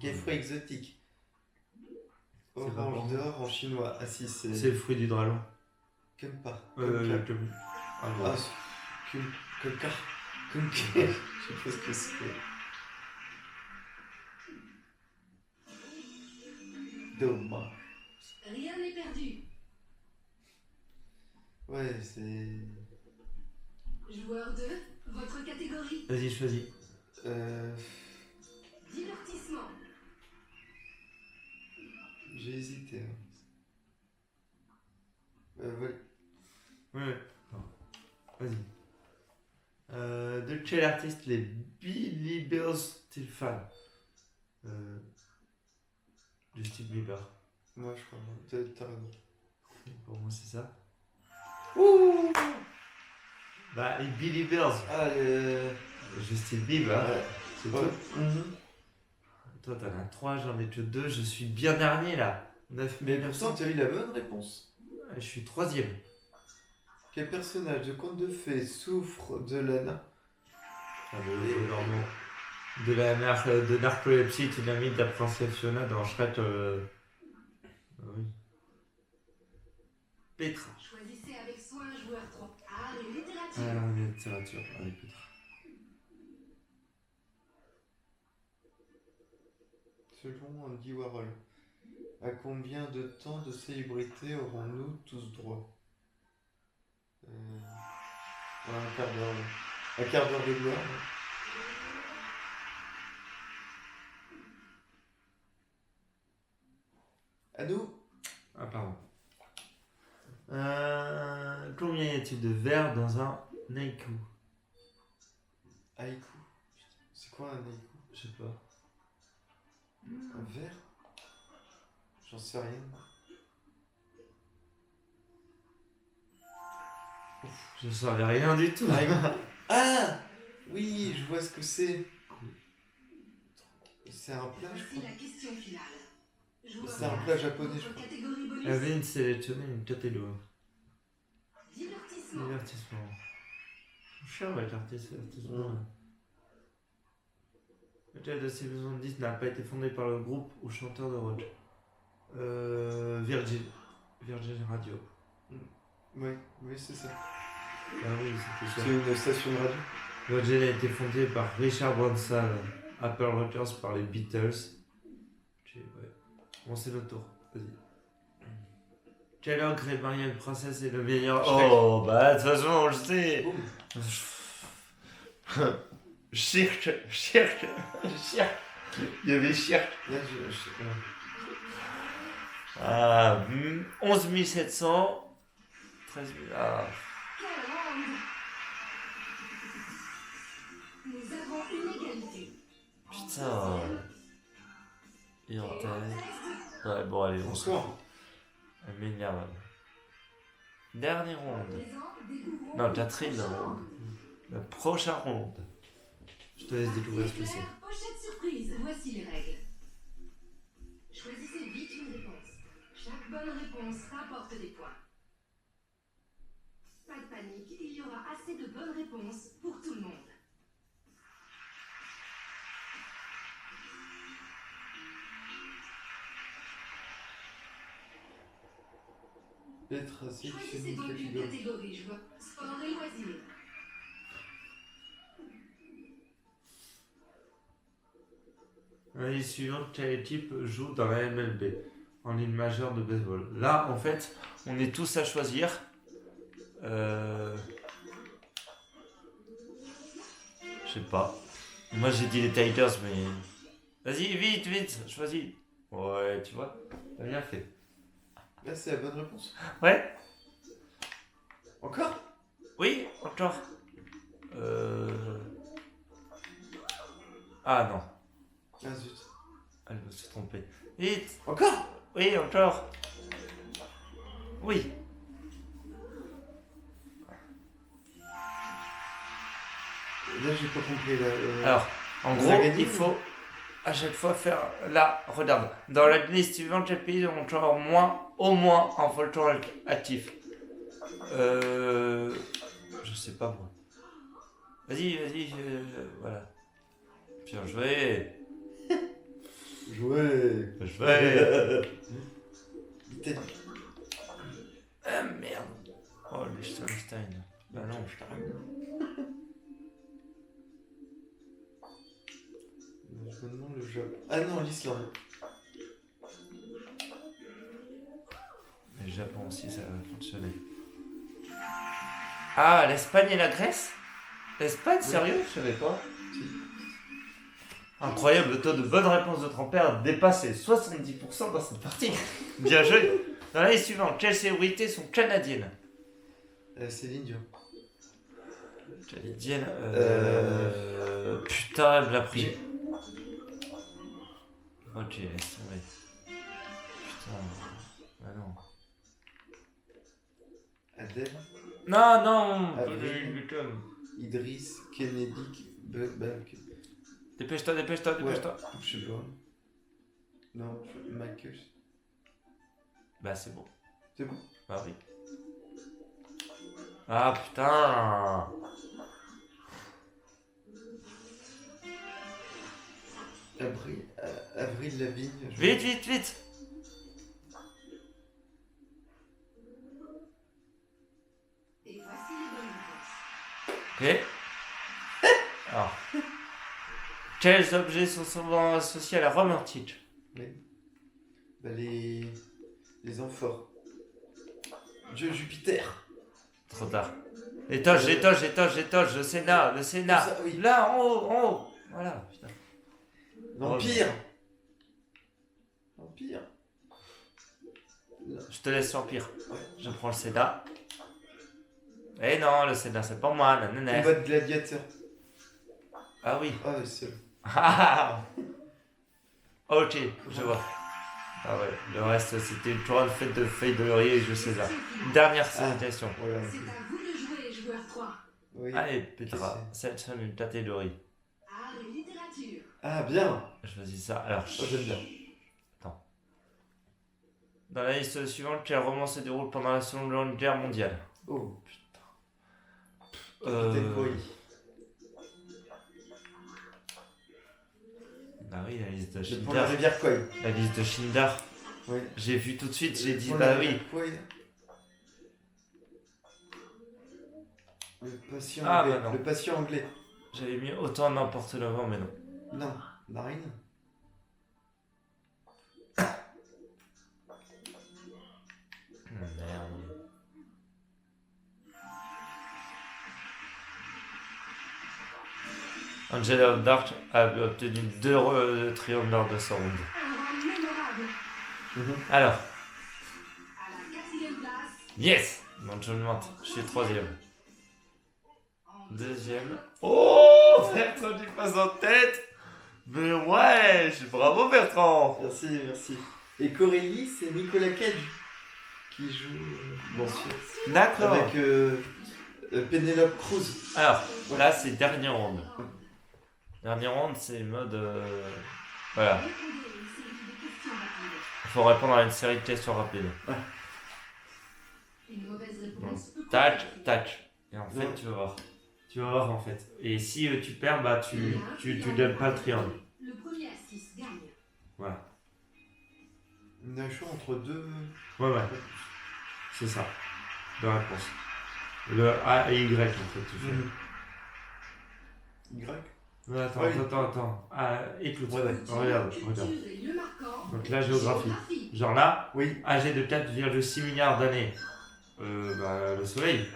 Quel fruit exotique? C'est pas Orange bon. d'or en chinois. Ah si, c'est... C'est le fruit du dragon. Kumpa. Comme... Ah, Ah, voilà. Kumka. Kumka. Je sais pas ce que c'est. Dommage. Rien n'est perdu. Ouais, c'est... Joueur 2, votre catégorie. Vas-y, choisis. Divertissement. J'ai hésité. Ouais. Ouais. Vas-y. De quel artiste les Billy Bills sont-ils fans? Justin Bieber. Moi, je crois. T'as raison. Pour moi, c'est ça. Ouh. Bah, les Billy Bills. Ah, Justin Bieber. Ouais. C'est Ouais. tout. Toi, t'en as 3, j'en ai que 2. Je suis bien dernier là. 9 Mais pourtant, tu as eu la bonne réponse. Je suis 3ème. Quel personnage de conte de fées souffre de la... De la de narcolepsie, dynamite d'appréciationna dans Shrek. Oui. Petra. Choisissez avec soin joueur 3. Art et littérature. Ah, la littérature, avec Petra. Selon Andy Warhol, à combien de temps de célébrité aurons-nous tous droit? Un quart d'heure. Un quart d'heure de gloire. À nous? Ah, pardon. Combien y a-t-il de vers dans un haïku? Haïku. C'est quoi un haïku? Je sais pas. Un vers? J'en sais rien. Je savais rien du tout. Ah! Oui, je vois ce que c'est. C'est un plat, je Voici crois. la question finale. Joueur C'est un 4, plat japonais, je votre crois. catégorie bonus. Avait sélectionné une catégorie. Divertissement. Divertissement. Cher avec l'artiste. Lequel de ces maisons de disques n'a pas été fondé par le groupe ou chanteur de rock? Virgin Radio. Oui, c'est ça. Ah oui, c'était ça. C'est une station de radio. Virgin a été fondé par Richard Branson, Apple Records par les Beatles. Ouais. Bon, c'est notre tour. Vas-y. Quel ogre est marié à une princesse et le meilleur? Oh, bah, de toute façon, on le sait. Cirque. Il y avait Cirque. Là, Ah, 11 700. 13 000. Ah. Quelle ronde. Nous avons une égalité. Putain. Et en tête. Ouais, bon, allez, on Bonsoir. Elle m'énerve. Dernière ronde. Présent, découvrons Non, quatrième ronde. La prochaine ronde. Je te laisse découvrir ce que c'est. Pochette surprise, voici les règles. Choisissez vite une réponse. Chaque bonne réponse rapporte des points. Pas de panique, il y aura assez de bonnes réponses pour tout le monde. Petra, c'est Choisissez une donc une catégorie. catégorie, je vois. Sport et loisirs. L'année suivante, quelle équipe joue dans la MLB en ligne majeure de baseball? Là, en fait, on est tous à choisir. Je sais pas. Moi, j'ai dit les Tigers, mais... Vas-y, vite, choisis. Ouais, tu vois, t'as bien fait. Là, c'est la bonne réponse. Ouais. Encore? Oui, encore. Ah non, Ah zut. elle va se tromper. Vite. Encore? Oui, encore. Oui. Là, j'ai pas compris. Là, Alors, en vous gros, avez gagné, il faut à chaque fois faire... Là, regarde. Dans la liste suivante, les pays ont encore au moins un folklore actif. Je sais pas moi. Vas-y, voilà. Bien joué. Je Jouer. Je vais. Italie. Ah merde. Oh, Liechtenstein. Bah non, je t'arrête. Je me demande le Japon. Ah non, l'Islande. Le Japon aussi, ça va fonctionner. Ah, l'Espagne et la Grèce? L'Espagne, sérieux? Je savais pas. Si. Incroyable, le taux de bonne réponse de ton père dépasse les 70% dans cette partie. Bien joué. Dans l'année suivante, quelles célébrités sont canadiennes? Céline Dion. Canadienne. Putain, elle me l'a pris. Ok, laisse tomber. Putain. Bah non. Adèle. Non, non. Avril. Idriss. Kennedy. Dépêche-toi, dépêche-toi, dépêche-toi. Je sais pas. Non, Michael. Bah c'est bon. C'est bon. Bah oui. Ah putain. Avril Lavigne. Vite, vite, vite. Et voici les bonnes réponses. Ok. Alors. Quels objets sont souvent associés à la Rome antique? Oui. Bah, les amphores. Dieu Jupiter. Trop tard. Les toges, les toges, les toges, les toges, le Sénat, le Sénat. Ça, oui. Là, en haut, en haut. Voilà, putain. L'Empire. L'Empire. Je te laisse l'Empire. Ouais. Je prends le Sénat. Eh non, le Sénat, c'est pas moi, nanana. Combat de gladiateurs. Ah oui. Ah, ouais, c'est. Ah. Ok, je vois. Ah ouais, le reste, c'était toujours une fête de feuilles de laurier et je sais ça. Dernière citation. Voilà. C'est à vous de jouer, joueur 3. Oui. Allez, Petra, sélectionne une catégorie. Art et littérature. Ah, bien. Je choisis ça. Alors, Oh, j'aime bien. Attends. Dans la liste suivante, quel roman se déroule pendant la Seconde Guerre mondiale? Oh, putain. Capitaine Boy. Bah oui, la liste de Je prends la Schindler. rivière Kouai. La liste de Schindler. Oui. J'ai vu tout de suite, j'ai dit Prends bah la oui. rivière Kouai. Le patient Ah, anglais. bah non. Le patient anglais. J'avais mis autant n'importe l'avant, mais non. Non. Marine. Merde. Angela Dark a obtenu 2 triomphes lors de son round. Un round mémorable. Alors, À la 4e place. yes! Non, je me mente, je suis 3ème. En 2ème. Oh! Bertrand qui passe en tête! Mais ouais! Bravo Bertrand! Merci, merci. Et Corélie, c'est Nicolas Cage qui joue, bien sûr, D'accord. avec Penelope Cruz. Alors, là c'est dernier round. Dernier round, c'est mode. Voilà. répondez à une série de questions rapides. Il faut répondre à une série de questions rapides. Une mauvaise réponse peut Tac, compromettre. tac. Et en fait, Ouais. tu vas voir. Tu vas voir en fait. Et si tu perds, bah tu donnes pas le triangle. Le premier à 6 gagne. Voilà. On a le choix entre deux. Ouais. C'est ça. De réponse. Le A et Y en fait, tu fais. Y. Ouais, attends, Ouais. attends. Ah, écoute. Ouais. Regarde. Culture et lieu marquant. Donc la géographie. Géographie. Genre là, Oui. âgé de 4,6 milliards d'années. Bah, le soleil.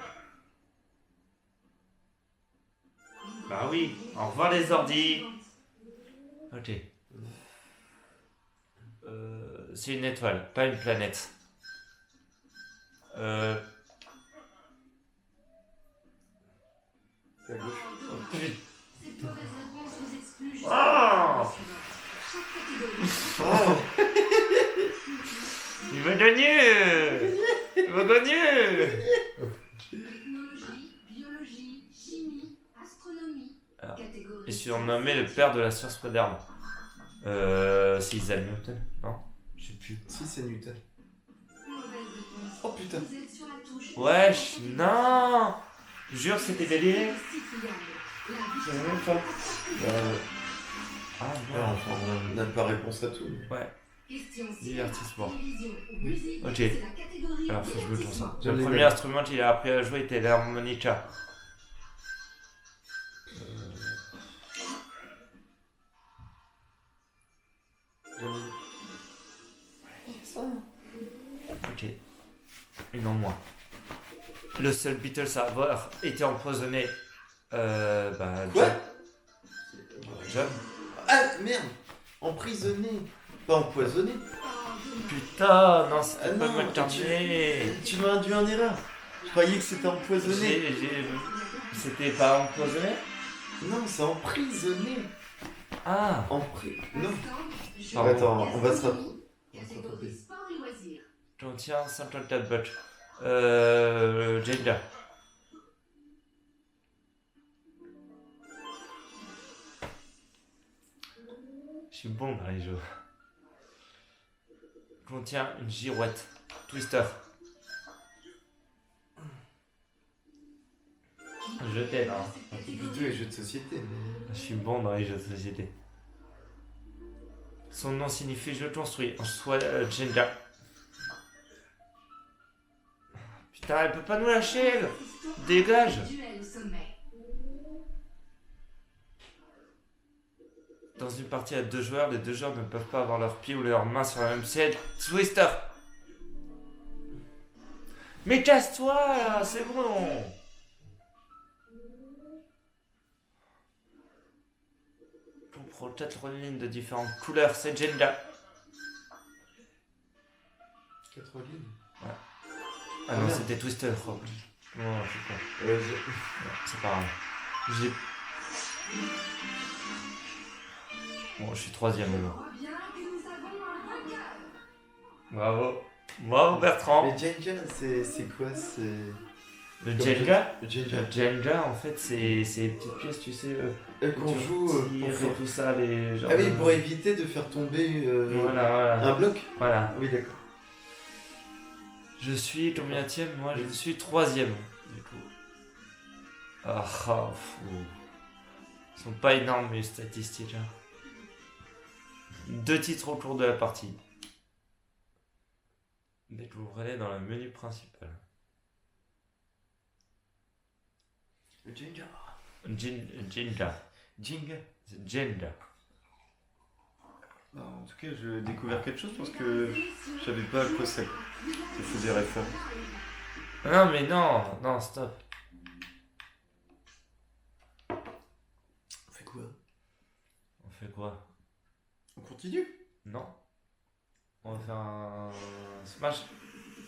Bah oui. Au revoir les ordis. Ok. C'est une étoile, pas une planète. C'est à gauche. Cette mauvaise réponse vous exclut jusqu'à Ah. la suivante. Chaque catégorie. Oh. Il va gagner. Il va gagner. Technologie, biologie, chimie, astronomie. Alors, Catégorie. Et surnommé le père de la science moderne. C'est Isaac Newton, non? Je sais plus. Si, c'est Newton. Mauvaise réponse. Oh putain. Vous êtes sur la touche. Wesh, non. Je jure, c'était délire. Steve gagne. La Je savais victoire même pas. est partagée. Ah, Ouais, enfin, on n'a pas réponse à tout. mais- Ouais. Question cinéma, Divertissement. télévision ou musique, Ok. c'est la catégorie Alors, faut que je me tourne ça. Je Le l'ai premier même. instrument qu'il a appris à jouer était l'harmonica. Ok. Une en moins. Le seul Beatles à avoir été empoisonné. Quoi John. Ah merde! Emprisonné! Pas empoisonné! Putain, non, c'était Ah pas non, McCartney. Tu m'as induit en erreur! Je croyais que c'était empoisonné! C'était pas empoisonné? Non, c'est emprisonné! Ah, Non! Pardon. Attends, on va se rattraper. Catégorie sport et loisirs. j'en tiens 54 bucks. Jenga. Je suis bon dans les jeux. Contient une girouette. Twister. Je t'aime, hein. Plutôt les jeux de société, mais. Je suis bon dans les jeux de société. Son nom signifie je construis. En soi, Jenga. Putain, elle peut pas nous lâcher, elle. Dégage. Duel au sommet. Dans une partie à 2 joueurs, les 2 joueurs ne peuvent pas avoir leurs pieds ou leurs mains sur la même siège. Twister. Mais casse-toi là, c'est bon. Comprends 4 lignes de différentes couleurs, c'est Jenga. 4 lignes? Ah non, merde. c'était Twister, Rob. Non, c'est pas. Ouais, C'est pas grave. J'ai. Bon, je suis 3ème Je alors. crois bien que nous avons un vainqueur. Bravo. Bravo Bertrand. Mais Jenga, c'est quoi? C'est. Le Jenga. Le Jenga. Le Jenga, en fait, c'est les petites pièces, tu sais, Qu'on tu joue retires pour faire. et tout ça, les genres Ah oui, de- pour éviter de faire tomber Voilà. un bloc? Voilà. Oui, d'accord. Je suis combienième? Moi, je suis 3ème. Du coup. Ah, fou. Ils sont pas énormes, mes statistiques. Hein. 2 titres au cours de la partie. Découvrez-les dans le menu principal. Le Jenga. Jenga. Jenga. C'est Jenga. Non, en tout cas, j'ai découvert quelque chose parce que je savais pas à quoi ça faisait référence. Non, mais non, stop. On fait quoi? On fait quoi? On continue? Non. On va faire un smash.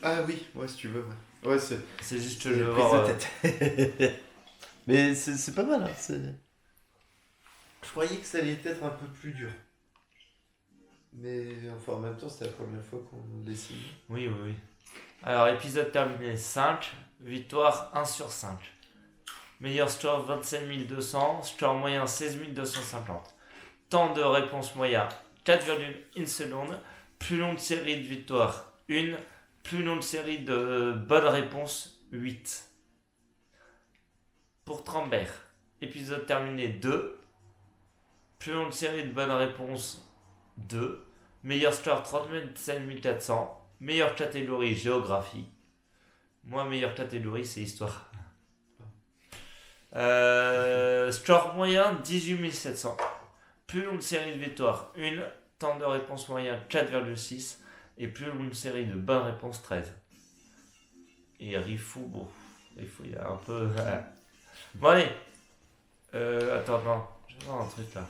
Ah oui, ouais, si tu veux, ouais. Ouais, c'est. C'est juste que C'est je veux prise voir. de tête. Mais c'est pas mal, hein. Je croyais que ça allait être un peu plus dur. Mais enfin, en même temps, c'était la première fois qu'on décide. Oui. Alors, épisode terminé 5, victoire 1 sur 5. Meilleur score 27 200, score moyen 16 250. Temps de réponse moyen 4,1 secondes. Plus longue série de victoires 1. Plus longue série de bonnes réponses 8. Pour Trambert, épisode terminé 2. Plus longue série de bonnes réponses 2. Meilleur score 37 400. Meilleure catégorie géographie. Moi, meilleure catégorie, c'est histoire. Score moyen 18 700. Plus longue série de victoires 1. Temps de réponse moyen 4,6. Et plus longue série de bonnes réponses 13. Et Rifou, bon. Rifou, il a un peu. Bon, allez. Attends, non. Je vais voir un truc là.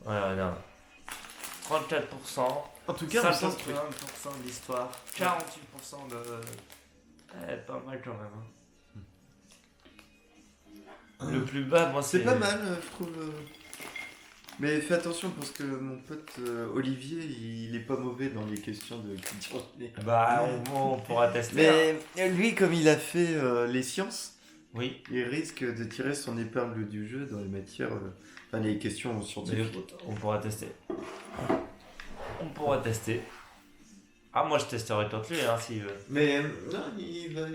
Ouais, non. 34%. En tout cas, on sent 51% d'histoire. 48% de. Pas mal quand même. Hein. Le plus bas, moi, c'est. c'est pas mal, je trouve. Mais fais attention parce que mon pote Olivier, il est pas mauvais dans les questions de culture générale. Bah, on pourra tester. Hein. Mais lui, comme il a fait les sciences, Oui. il risque de tirer son épingle du jeu dans les matières, enfin les questions Mais scientifiques. on pourra tester. On pourra tester. Ah, moi, je testerai tant que lui, hein, s'il veut. Mais non, il va.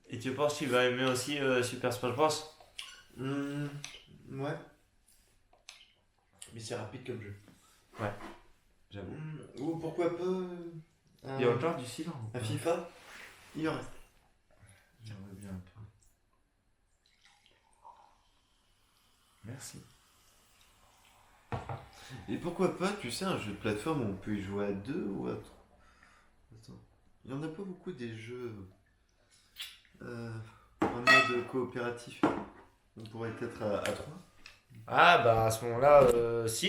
Et tu penses qu'il va aimer aussi Super Smash Bros? Ouais. Mais c'est rapide comme jeu. J'avoue. Ou pourquoi pas Il y a encore du silence. un FIFA. Il y en reste. J'aimerais bien un peu. Merci. Et pourquoi pas, tu sais, un jeu de plateforme où on peut y jouer à 2 ou à 3. Attends. Il n'y en a pas beaucoup des jeux en mode coopératif. On pourrait être à 3. Ah bah à ce moment-là, si